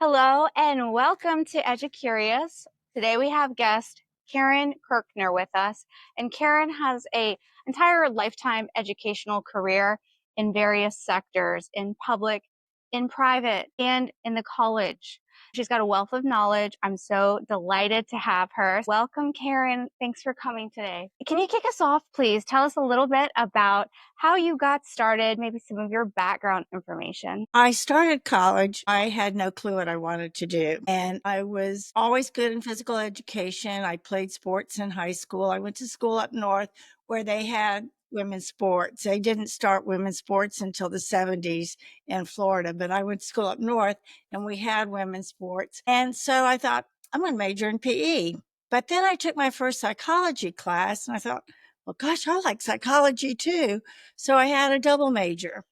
Hello and welcome to EduCurious. Today we have guest Karen Kirkner with us, and Karen has a entire lifetime educational career in various sectors, in public, in private, and in the college. She's got a wealth of knowledge. I'm so delighted to have her. Welcome, Karen. Thanks for coming today. Can you kick us off, please? Tell us a little bit about how you got started, maybe some of your background information. I started college. I had no clue what I wanted to do. And I was always good in physical education. I played sports in high school. I went to school up north where they had women's sports. They didn't start women's sports until the 70s in Florida, but I went to school up north and we had women's sports. And so I thought, I'm going to major in PE. But then I took my first psychology class and I thought, well, gosh, I like psychology too. So I had a double major.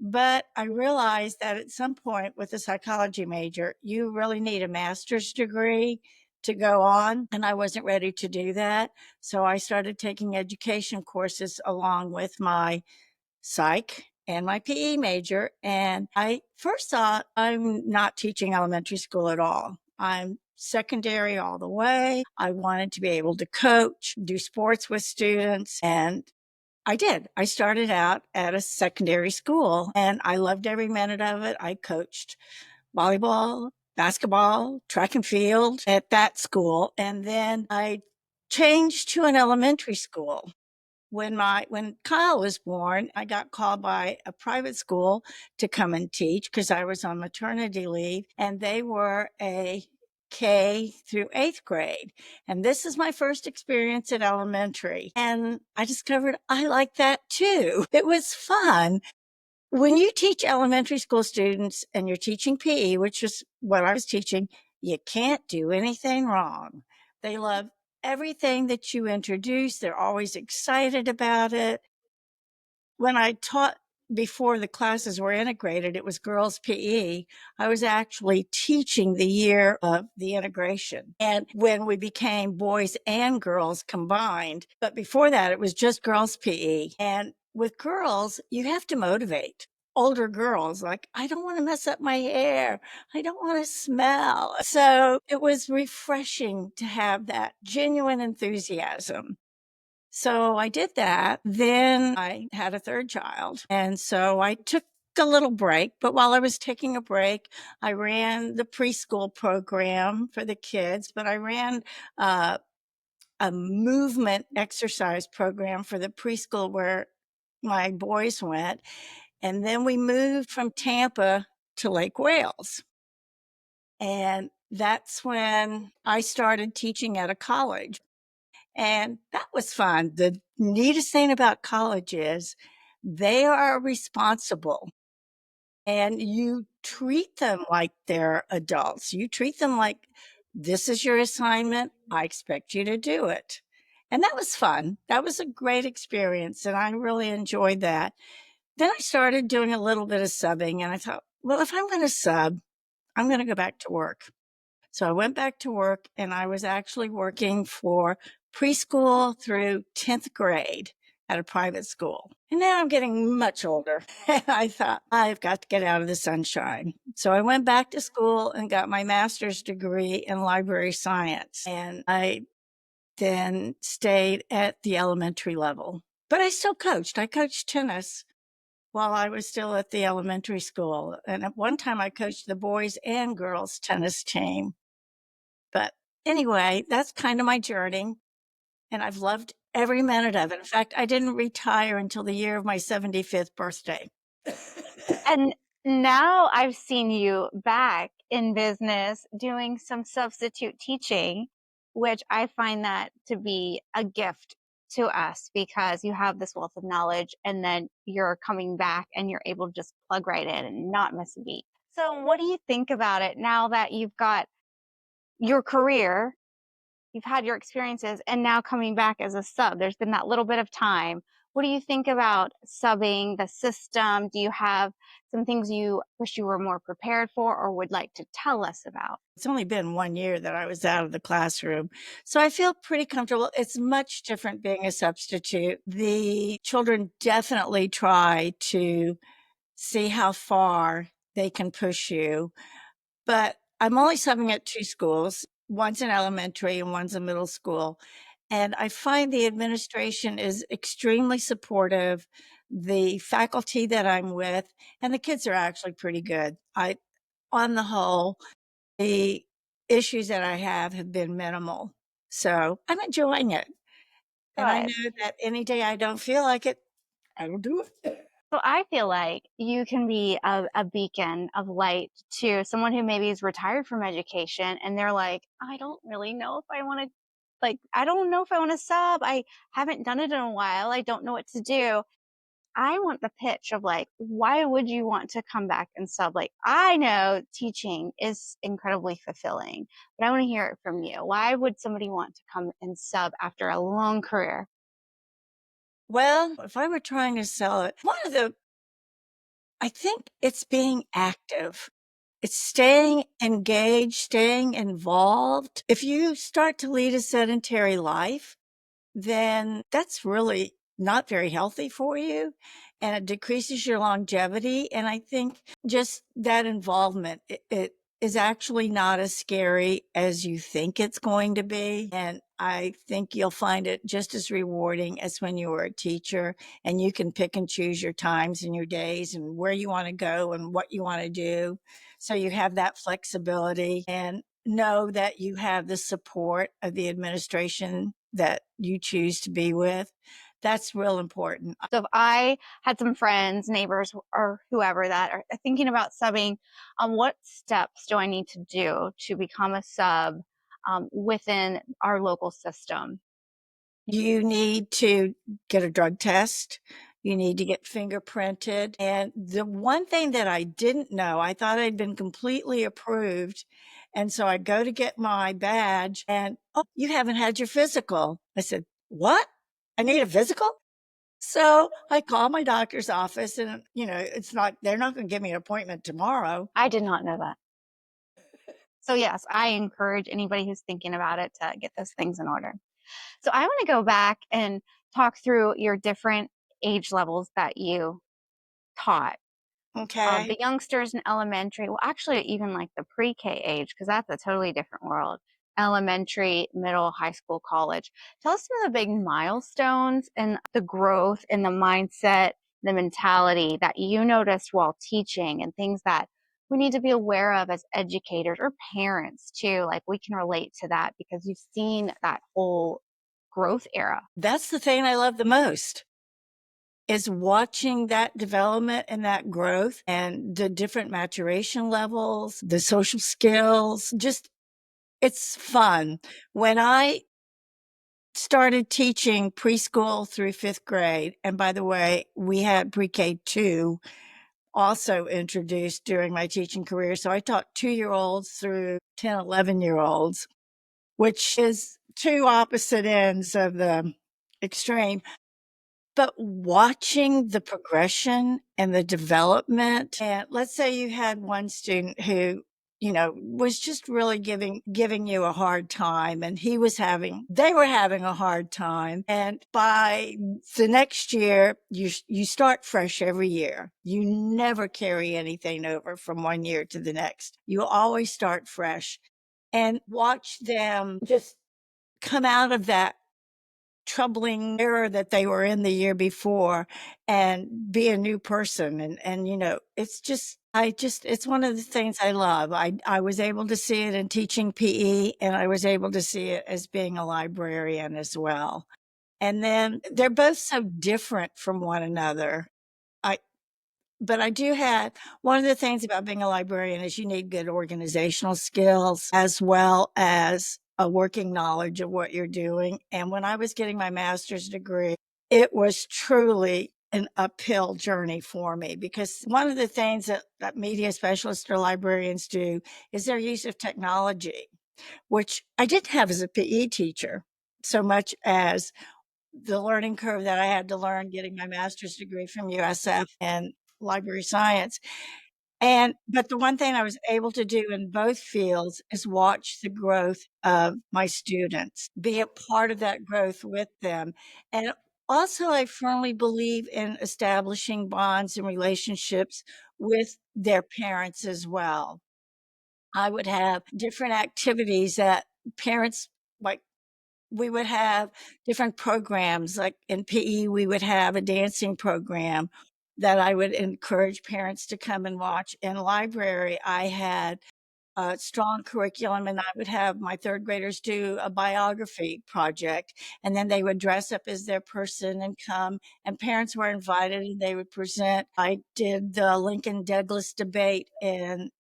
But I realized that at some point with a psychology major, you really need a master's degree to go on. And I wasn't ready to do that. So I started taking education courses along with my psych and my PE major. And I first thought, I'm not teaching elementary school at all. I'm secondary all the way. I wanted to be able to coach, do sports with students, and I did. I started out at a secondary school and I loved every minute of it. I coached volleyball, basketball, track and field at that school. And then I changed to an elementary school. When Kyle was born, I got called by a private school to come and teach because I was on maternity leave, and they were a K through eighth grade. And this is my first experience at elementary. And I discovered I like that too. It was fun. When you teach elementary school students and you're teaching PE, which is what I was teaching, you can't do anything wrong. They love everything that you introduce. They're always excited about it. When I taught before the classes were integrated, it was girls PE. I was actually teaching the year of the integration. And when we became boys and girls combined, but before that, it was just girls PE. And with girls, you have to motivate older girls. Like, I don't want to mess up my hair. I don't want to smell. So it was refreshing to have that genuine enthusiasm. So I did that. Then I had a third child. And so I took a little break. But while I was taking a break, I ran the preschool program for the kids, but I ran a movement exercise program for the preschool where my boys went. And then we moved from Tampa to Lake Wales. And that's when I started teaching at a college. And that was fun. The neatest thing about college is they are responsible and you treat them like they're adults. You treat them like this is your assignment. I expect you to do it. And that was fun. That was a great experience. And I really enjoyed that. Then I started doing a little bit of subbing and I thought, well, if I'm going to sub, I'm going to go back to work. So I went back to work and I was actually working for preschool through 10th grade at a private school. And now I'm getting much older. And I thought, I've got to get out of the sunshine. So I went back to school and got my master's degree in library science. And I then stayed at the elementary level. But I still coached. I coached tennis while I was still at the elementary school. And at one time I coached the boys and girls tennis team. But anyway, that's kind of my journey. And I've loved every minute of it. In fact, I didn't retire until the year of my 75th birthday. And now I've seen you back in business doing some substitute teaching, which I find that to be a gift to us because you have this wealth of knowledge and then you're coming back and you're able to just plug right in and not miss a beat. So, what do you think about it now that you've got your career, you've had your experiences, and now coming back as a sub? There's been that little bit of time. What do you think about subbing, the system? Do you have some things you wish you were more prepared for or would like to tell us about? It's only been 1 year that I was out of the classroom. So I feel pretty comfortable. It's much different being a substitute. The children definitely try to see how far they can push you. but I'm only subbing at 2 schools. One's in elementary and one's in middle school, and I find the administration is extremely supportive. The faculty that I'm with and the kids are actually pretty good. I On the whole, the issues that I have been minimal, so I'm enjoying it, and I Good. know that any day I don't feel like it, I don't do it. So I feel like you can be a beacon of light to someone who maybe is retired from education and they're like, I don't really know if I want to, like, I don't know if I want to sub. I haven't done it in a while. I don't know what to do. I want the pitch of like, why would you want to come back and sub? Like, I know teaching is incredibly fulfilling, but I want to hear it from you. Why would somebody want to come and sub after a long career? Well, if I were trying to sell it, I think it's being active. It's staying engaged, staying involved. If you start to lead a sedentary life, then that's really not very healthy for you, and it decreases your longevity, and I think just that involvement, it is actually not as scary as you think it's going to be, and I think you'll find it just as rewarding as when you were a teacher, and you can pick and choose your times and your days and where you wanna go and what you wanna do, so you have that flexibility, and know that you have the support of the administration that you choose to be with. That's real important. So if I had some friends, neighbors, or whoever that are thinking about subbing, what steps do I need to do to become a sub within our local system? You need to get a drug test. You need to get fingerprinted. And the one thing that I didn't know, I thought I'd been completely approved. And so I go to get my badge and, oh, you haven't had your physical. I said, what? I need a physical? So I call my doctor's office and, they're not going to give me an appointment tomorrow. I did not know that. So yes, I encourage anybody who's thinking about it to get those things in order. So I want to go back and talk through your different age levels that you taught. Okay. The youngsters in elementary, well, actually, even like the pre-K age, because that's a totally different world. Elementary, middle, high school, college. Tell us some of the big milestones and the growth and the mindset, the mentality that you noticed while teaching and things that we need to be aware of as educators or parents too. Like we can relate to that because you've seen that whole growth era. That's the thing I love the most is watching that development and that growth and the different maturation levels, the social skills. Just it's fun. When I started teaching preschool through 5th grade, and by the way, we had pre-K 2 also introduced during my teaching career. So I taught 2-year-olds through 10, 11-year-olds, which is 2 opposite ends of the extreme. But watching the progression and the development, and let's say you had one student who, was just really giving you a hard time and they were having a hard time. And by the next year, you start fresh every year. You never carry anything over from one year to the next. You always start fresh and watch them just come out of that troubling error that they were in the year before and be a new person and it's just it's one of the things I love. I was able to see it in teaching PE and I was able to see it as being a librarian as well. And then they're both so different from one another. I but I do have one of the things about being a librarian is you need good organizational skills as well as a working knowledge of what you're doing. And when I was getting my master's degree, it was truly an uphill journey for me because one of the things that media specialists or librarians do is their use of technology, which I didn't have as a PE teacher so much as the learning curve that I had to learn getting my master's degree from USF in library science. But the one thing I was able to do in both fields is watch the growth of my students, be a part of that growth with them. And also, I firmly believe in establishing bonds and relationships with their parents as well. I would have different activities that parents like we would have different programs. Like in PE, we would have a dancing program that I would encourage parents to come and watch. In library, I had a strong curriculum, and I would have my third graders do a biography project, and then they would dress up as their person and come, and parents were invited and they would present. I did the Lincoln Douglas debate in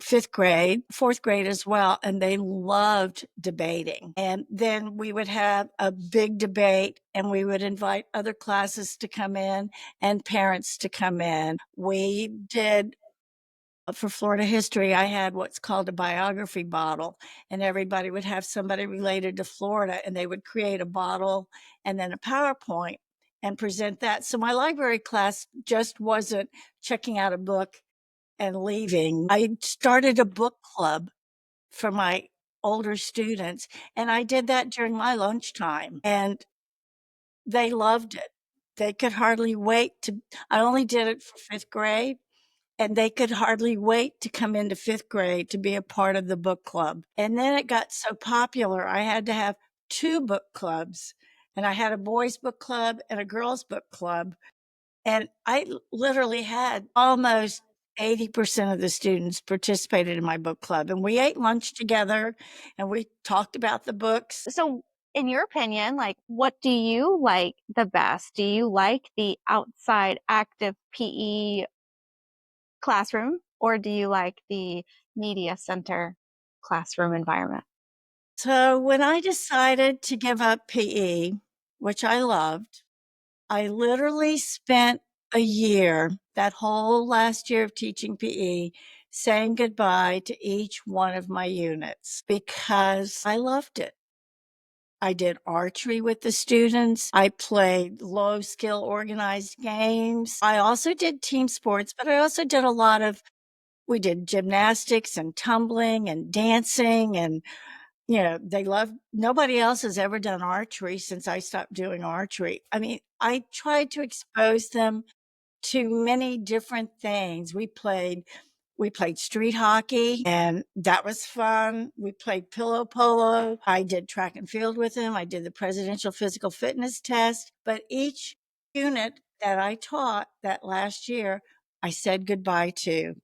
fifth grade, fourth grade as well, and they loved debating. And then we would have a big debate and we would invite other classes to come in and parents to come in. We did for Florida history, I had what's called a biography bottle, and everybody would have somebody related to Florida, and they would create a bottle and then a PowerPoint and present that. So my library class just wasn't checking out a book and leaving. I started a book club for my older students, and I did that during my lunchtime, and they loved it. They could hardly wait to, I only did it for fifth grade, and they could hardly wait to come into fifth grade to be a part of the book club. And then it got so popular, I had to have two book clubs. And I had a boys' book club and a girls' book club. And I literally had almost 80% of the students participated in my book club. And we ate lunch together and we talked about the books. So, in your opinion, like, what do you like the best? Do you like the outside active PE classroom, or do you like the media center classroom environment? So when I decided to give up PE, which I loved, I literally spent a year, that whole last year of teaching PE, saying goodbye to each one of my units because I loved it. I did archery with the students. I played low skill organized games. I also did team sports, but I also did a lot of, we did gymnastics and tumbling and dancing and they love, nobody else has ever done archery since I stopped doing archery. I mean, I tried to expose them to many different things. We played street hockey and that was fun. We played pillow polo. I did track and field with them. I did the presidential physical fitness test, but each unit that I taught that last year, I said goodbye to.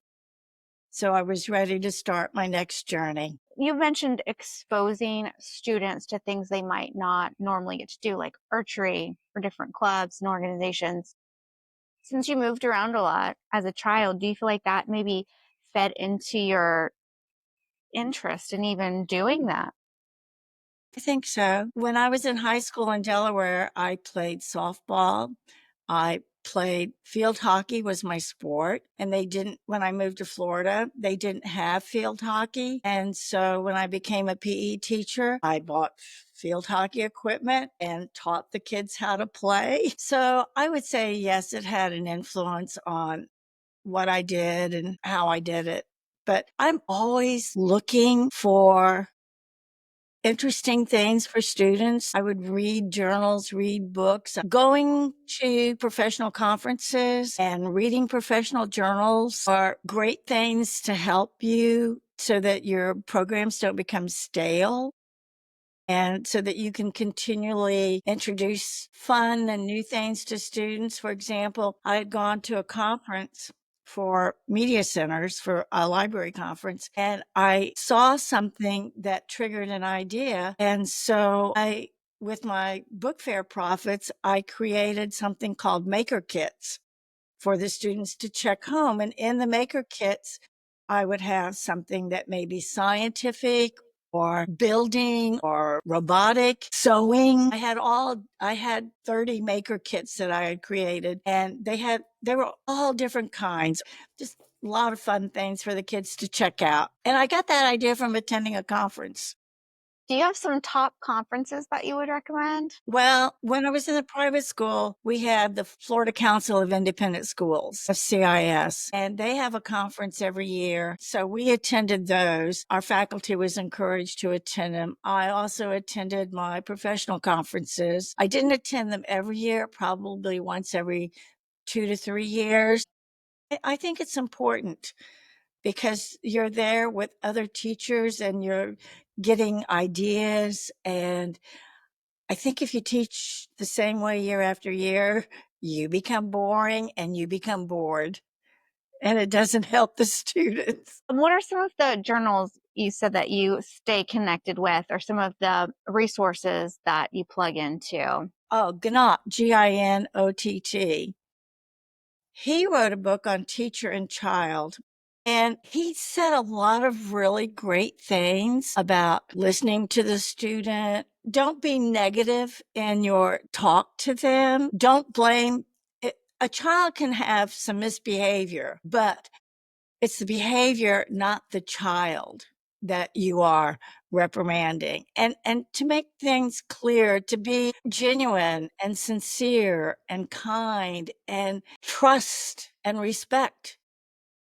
So I was ready to start my next journey. You mentioned exposing students to things they might not normally get to do, like archery or different clubs and organizations. Since you moved around a lot as a child, do you feel like that maybe fed into your interest in even doing that? I think so. When I was in high school in Delaware, I played softball. I played field hockey was my sport. And they didn't, when I moved to Florida, they didn't have field hockey. And so when I became a PE teacher, I bought field hockey equipment and taught the kids how to play. So I would say, yes, it had an influence on what I did and how I did it. But I'm always looking for interesting things for students. I would read journals, read books. Going to professional conferences and reading professional journals are great things to help you so that your programs don't become stale and so that you can continually introduce fun and new things to students. For example, I had gone to a conference for media centers for a library conference, and I saw something that triggered an idea. And so with my book fair profits, I created something called maker kits for the students to check home. And in the maker kits, I would have something that may be scientific or building or robotic, sewing. I had 30 maker kits that I had created and they were all different kinds. Just a lot of fun things for the kids to check out. And I got that idea from attending a conference. Do you have some top conferences that you would recommend? Well, when I was in the private school, we had the Florida Council of Independent Schools, FCIS, and they have a conference every year. So we attended those. Our faculty was encouraged to attend them. I also attended my professional conferences. I didn't attend them every year, probably once every 2 to 3 years. I think it's important because you're there with other teachers and you're getting ideas. And I think if you teach the same way year after year, you become boring and you become bored, and it doesn't help the students. What are some of the journals you said that you stay connected with, or some of the resources that you plug into? Oh, Gnott, Ginott. He wrote a book on teacher and child, and he said a lot of really great things about listening to the student. Don't be negative in your talk to them. Don't blame it. A child can have some misbehavior, but it's the behavior, not the child, that you are reprimanding. And to make things clear, to be genuine and sincere and kind and trust and respect.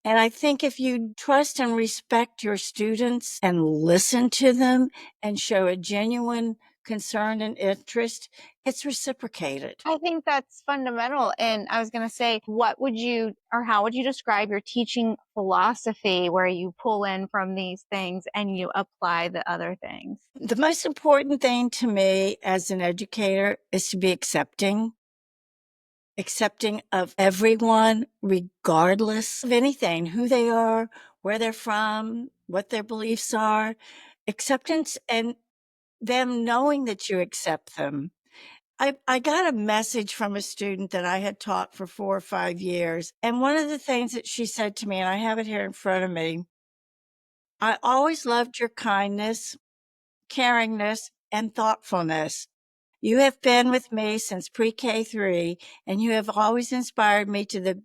And I think if you trust and respect your students and listen to them and show a genuine concern and interest, it's reciprocated. I think that's fundamental. And I was going to say, what would you, or how would you describe your teaching philosophy where you pull in from these things and you apply the other things? The most important thing to me as an educator is to be accepting of everyone, regardless of anything, who they are, where they're from, what their beliefs are. Acceptance and them knowing that you accept them. I got a message from a student that I had taught for 4 or 5 years. And one of the things that she said to me, and I have it here in front of me, I always loved your kindness, caringness, and thoughtfulness. You have been with me since pre-K 3, and you have always inspired me to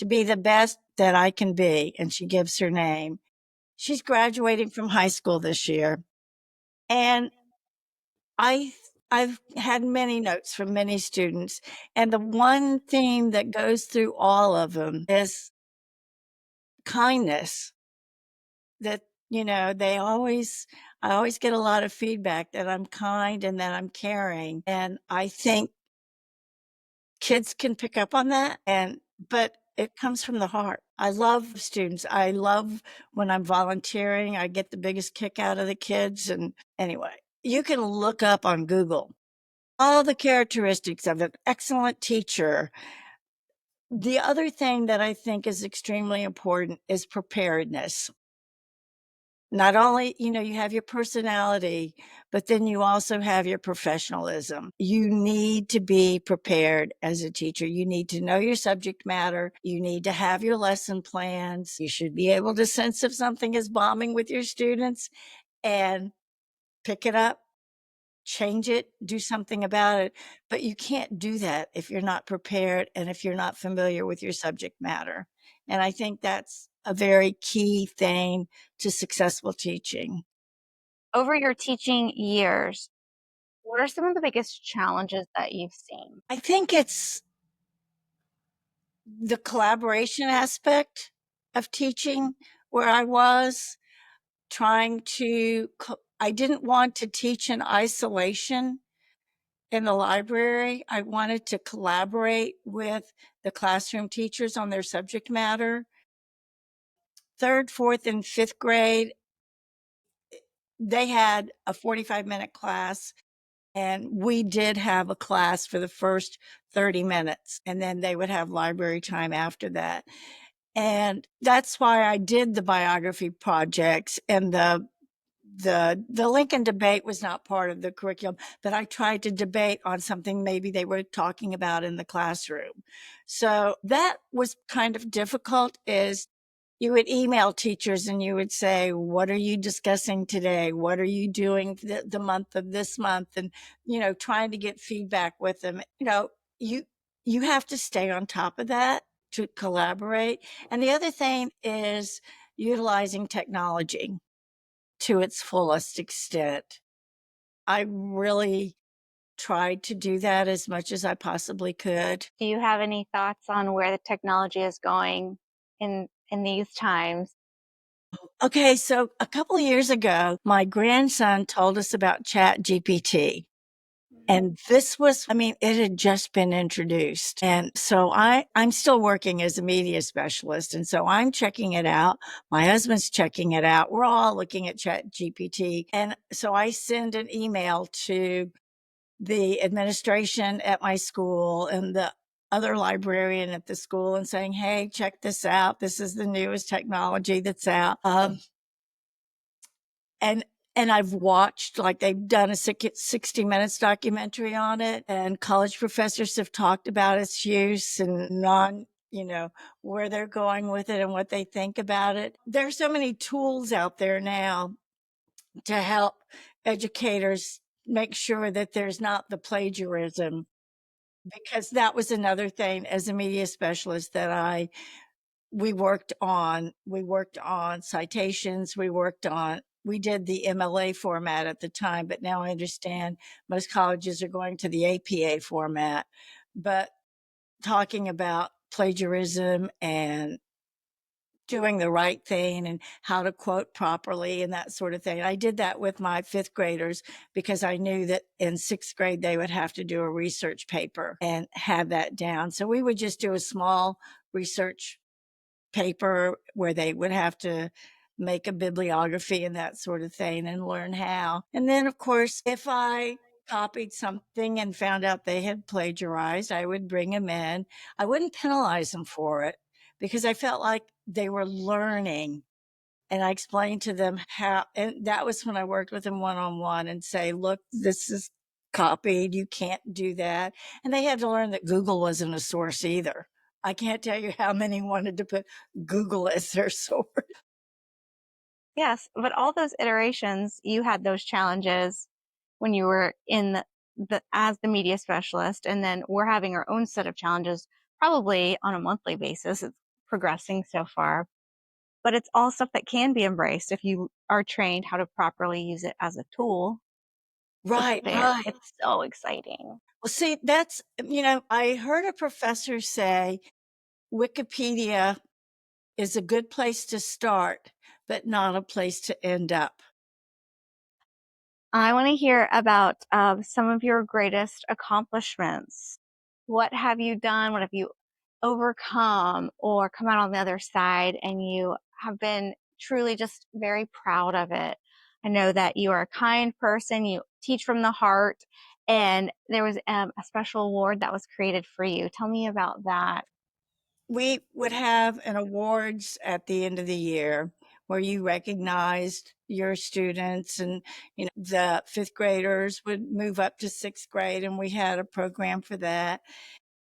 be the best that I can be. And she gives her name. She's graduating from high school this year. And I I've had many notes from many students, and the one theme that goes through all of them is kindness. That, I always get a lot of feedback that I'm kind and that I'm caring. And I think kids can pick up on that, but it comes from the heart. I love students. I love when I'm volunteering. I get the biggest kick out of the kids. And anyway, you can look up on Google all the characteristics of an excellent teacher. The other thing that I think is extremely important is preparedness. Not only, you have your personality, but then you also have your professionalism. You need to be prepared as a teacher. You need to know your subject matter. You need to have your lesson plans. You should be able to sense if something is bombing with your students and pick it up, change it, do something about it. But you can't do that if you're not prepared and if you're not familiar with your subject matter. And I think that's a very key thing to successful teaching. Over your teaching years, what are some of the biggest challenges that you've seen? I think it's the collaboration aspect of teaching where I was trying to, I didn't want to teach in isolation in the library. I wanted to collaborate with the classroom teachers on their subject matter. Third, fourth, and fifth grade, they had a 45-minute class, and we did have a class for the first 30 minutes, and then they would have library time after that. And that's why I did the biography projects, and the Lincoln debate was not part of the curriculum, but I tried to debate on something maybe they were talking about in the classroom. So that was kind of difficult. Is you would email teachers and you would say, what are you discussing today? What are you doing the month of this month? And, trying to get feedback with them. You, you have to stay on top of that to collaborate. And the other thing is utilizing technology to its fullest extent. I really tried to do that as much as I possibly could. Do you have any thoughts on where the technology is going in these times? Okay, so a couple of years ago, my grandson told us about Chat GPT. And this was, I mean, it had just been introduced. And so I'm still working as a media specialist. And so I'm checking it out. My husband's checking it out. We're all looking at Chat GPT. And so I send an email to the administration at my school and the other librarian at the school and saying, hey, check this out. This is the newest technology that's out. And I've watched, like, they've done a 60 minutes documentary on it, and college professors have talked about its use and where they're going with it and what they think about it. There's so many tools out there now to help educators make sure that there's not the plagiarism, because that was another thing as a media specialist that we worked on citations. We did the MLA format at the time, but now I understand most colleges are going to the APA format. But talking about plagiarism and doing the right thing and how to quote properly and that sort of thing. I did that with my fifth graders because I knew that in sixth grade they would have to do a research paper and have that down. So we would just do a small research paper where they would have to make a bibliography and that sort of thing and learn how. And then, of course, if I copied something and found out they had plagiarized, I would bring them in. I wouldn't penalize them for it because I felt like they were learning. And I explained to them how, and that was when I worked with them one on one and say, look, this is copied. You can't do that. And they had to learn that Google wasn't a source either. I can't tell you how many wanted to put Google as their source. Yes, but all those iterations, you had those challenges when you were in the as the media specialist, and then we're having our own set of challenges probably on a monthly basis. It's progressing so far, but it's all stuff that can be embraced if you are trained how to properly use it as a tool. Right, right. It's so exciting. Well, see, I heard a professor say Wikipedia is a good place to start, but not a place to end up. I want to hear about some of your greatest accomplishments. What have you done? What have you overcome or come out on the other side and you have been truly just very proud of it? I know that you are a kind person, you teach from the heart, and there was a special award that was created for you. Tell me about that. We would have an awards at the end of the year where you recognized your students, and the fifth graders would move up to sixth grade, and we had a program for that.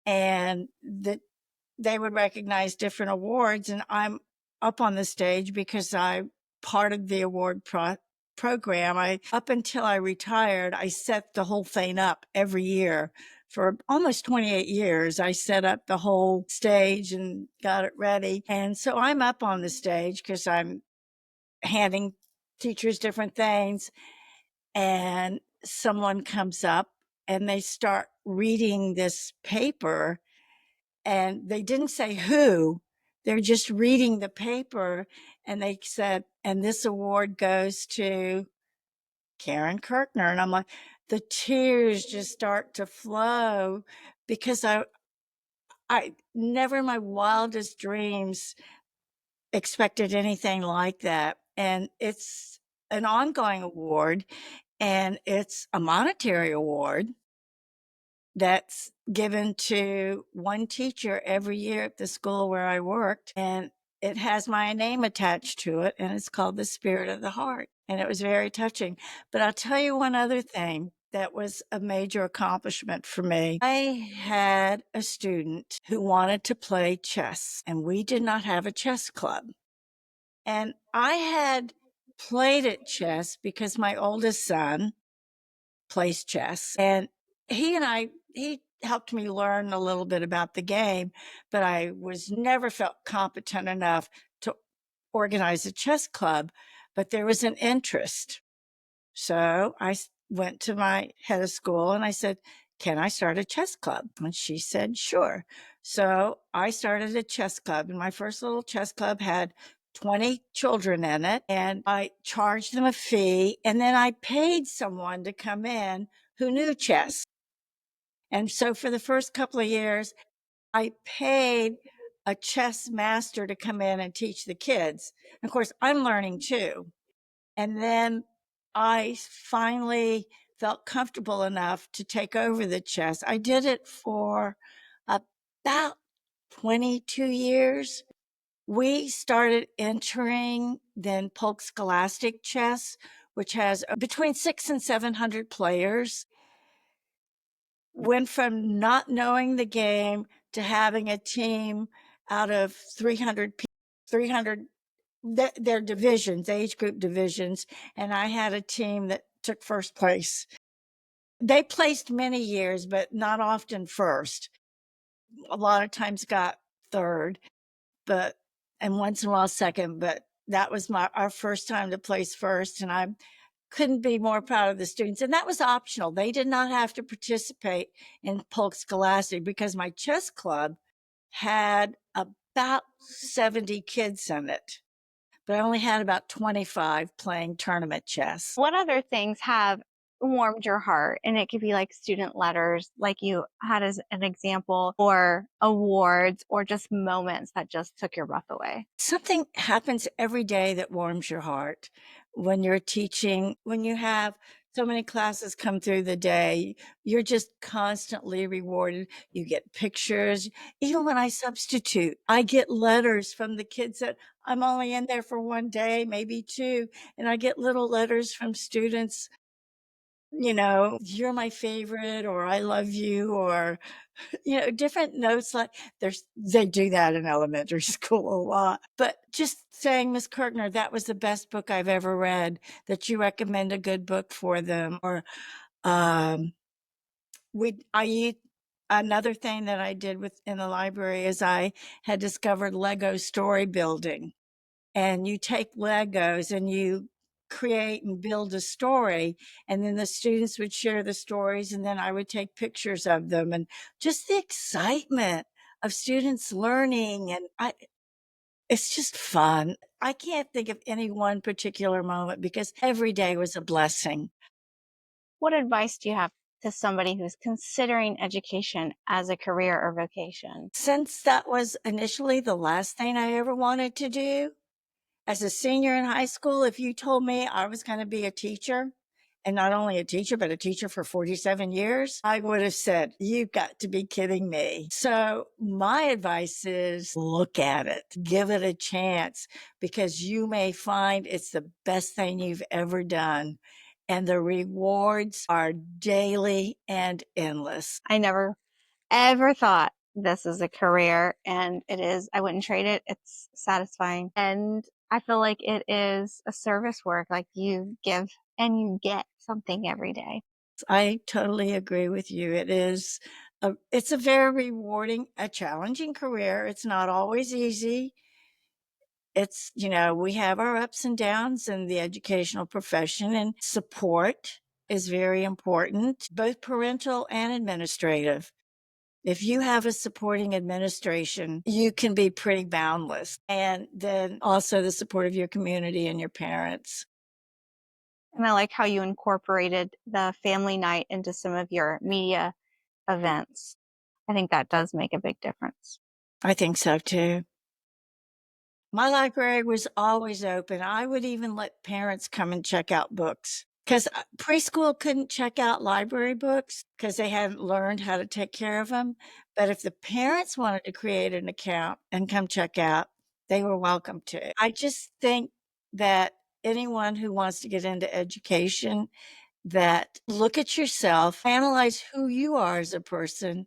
And they would recognize different awards, and I'm up on the stage because I part of the program. I Up until I retired, I set the whole thing up every year. For almost 28 years, I set up the whole stage and got it ready. And so I'm up on the stage because I'm handing teachers different things, and someone comes up and they start reading this paper, and they didn't say who, they're just reading the paper. And they said, and this award goes to Karen Kirkner. And I'm like, the tears just start to flow because I never in my wildest dreams expected anything like that. And it's an ongoing award, and it's a monetary award that's given to one teacher every year at the school where I worked. And it has my name attached to it, and it's called the Spirit of the Heart. And it was very touching. But I'll tell you one other thing that was a major accomplishment for me. I had a student who wanted to play chess, and we did not have a chess club. And I had played at chess because my oldest son plays chess. And he helped me learn a little bit about the game, but I was never felt competent enough to organize a chess club. But there was an interest. So I went to my head of school and I said, can I start a chess club? And she said, sure. So I started a chess club, and my first little chess club had 20 children in it, and I charged them a fee, and then I paid someone to come in who knew chess. And so for the first couple of years, I paid a chess master to come in and teach the kids. Of course, I'm learning too. And then I finally felt comfortable enough to take over the chess. I did it for about 22 years. We started entering then Polk Scholastic Chess, which has between 600 and 700 players. Went from not knowing the game to having a team out of 300 people, 300, their divisions, age group divisions, and I had a team that took first place. They placed many years, but not often first. A lot of times got third, but and once in a while second, but that was our first time to place first, and I couldn't be more proud of the students. And that was optional. They did not have to participate in Polk Scholastic because my chess club had about 70 kids in it, but I only had about 25 playing tournament chess. What other things have warmed your heart? And it could be like student letters, like you had as an example, or awards, or just moments that just took your breath away. Something happens every day that warms your heart when you're teaching, when you have so many classes come through the day, you're just constantly rewarded. You get pictures. Even when I substitute, I get letters from the kids that I'm only in there for one day, maybe two, and I get little letters from students, you're my favorite, or I love you, or different notes. Like they do that in elementary school a lot. But just saying, Miss Kirkner, that was the best book I've ever read, that you recommend a good book for them. Or another thing that I did in the library is I had discovered Lego story building. And you take Legos and you create and build a story, and then the students would share the stories, and then I would take pictures of them, and just the excitement of students learning. And it's just fun. I can't think of any one particular moment because every day was a blessing. What advice do you have to somebody who's considering education as a career or vocation? Since that was initially the last thing I ever wanted to do, as a senior in high school, if you told me I was going to be a teacher, and not only a teacher, but a teacher for 47 years, I would have said, you've got to be kidding me. So my advice is look at it, give it a chance, because you may find it's the best thing you've ever done. And the rewards are daily and endless. I never ever thought this is a career, and it is. I wouldn't trade it. It's satisfying. And I feel like it is a service work. Like you give and you get something every day. I totally agree with you. It's a very rewarding, a challenging career. It's not always easy. We have our ups and downs in the educational profession, and support is very important, both parental and administrative. If you have a supporting administration, you can be pretty boundless. And then also the support of your community and your parents. And I like how you incorporated the family night into some of your media events. I think that does make a big difference. I think so too. My library was always open. I would even let parents come and check out books, because preschool couldn't check out library books because they hadn't learned how to take care of them. But if the parents wanted to create an account and come check out, they were welcome to. I just think that anyone who wants to get into education, that look at yourself, analyze who you are as a person,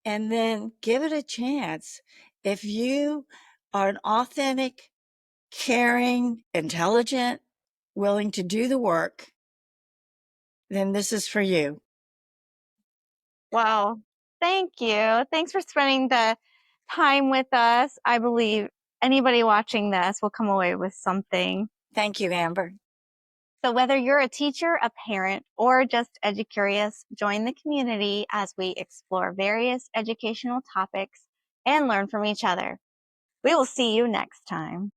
and then give it a chance. If you are an authentic, caring, intelligent, willing to do the work, then this is for you. Well, thank you. Thanks for spending the time with us. I believe anybody watching this will come away with something. Thank you, Amber. So whether you're a teacher, a parent, or just EduCurious, join the community as we explore various educational topics and learn from each other. We will see you next time.